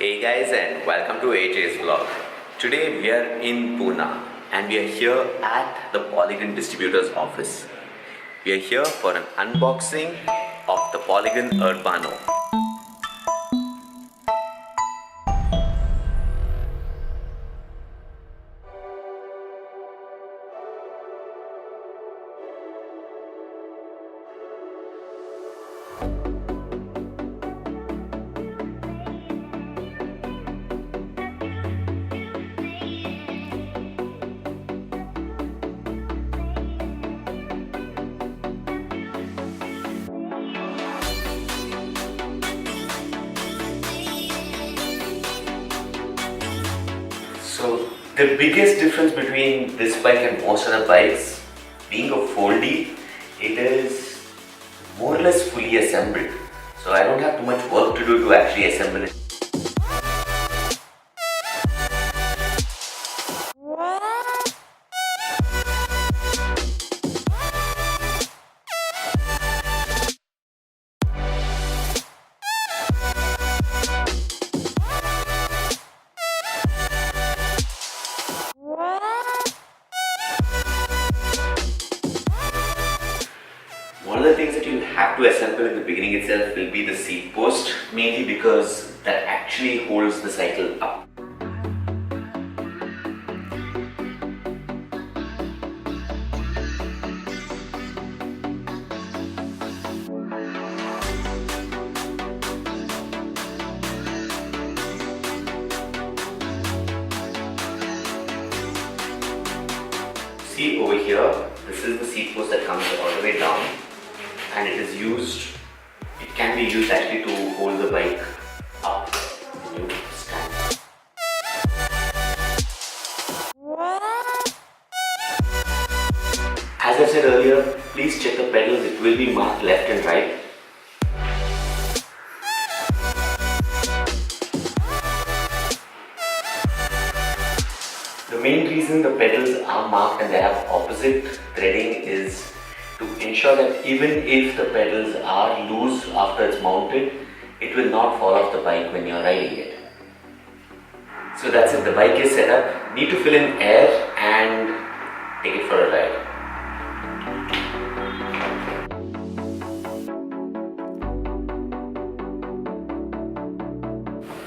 Hey guys, and welcome to AJ's vlog. Today we are in Pune and we are here at the Polygon distributor's office. We are here for an unboxing of the Polygon Urbano. So the biggest difference between this bike and most other bikes, being a foldie, it is more or less fully assembled. So I don't have too much work to do to actually assemble it. One of the things that you have to assemble in the beginning itself will be the seat post, mainly because that actually holds the cycle up. See over here, this is the seat post that comes all the way down. And it is used, it can be used actually to hold the bike up when you stand. As I said earlier, please check the pedals, it will be marked left and right. The main reason the pedals are marked and they have opposite threading is to ensure that even if the pedals are loose after it's mounted, it will not fall off the bike when you're riding it. So that's it, the bike is set up. Need to fill in air and take it for a ride.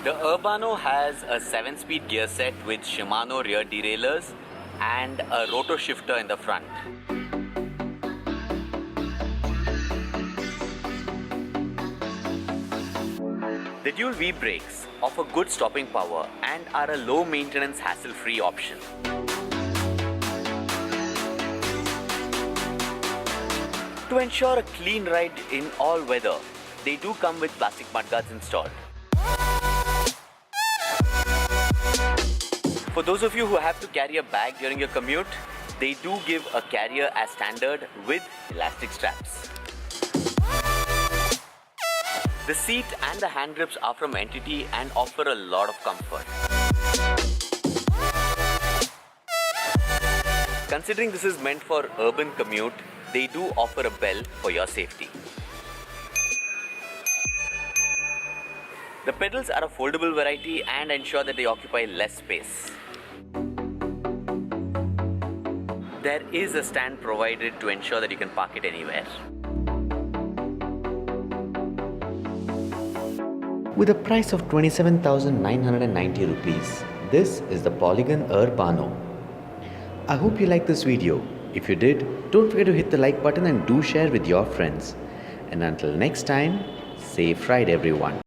The Urbano has a 7-speed gear set with Shimano rear derailleurs and a rotor shifter in the front. The dual V brakes offer good stopping power and are a low maintenance hassle-free option. To ensure a clean ride in all weather, they do come with plastic mudguards installed. For those of you who have to carry a bag during your commute, they do give a carrier as standard with elastic straps. The seat and the hand grips are from Entity and offer a lot of comfort. Considering this is meant for urban commute, they do offer a bell for your safety. The pedals are a foldable variety and ensure that they occupy less space. There is a stand provided to ensure that you can park it anywhere. With a price of 27,990 rupees, this is the Polygon Urbano. I hope you liked this video. If you did, don't forget to hit the like button and do share with your friends. And until next time, safe ride everyone.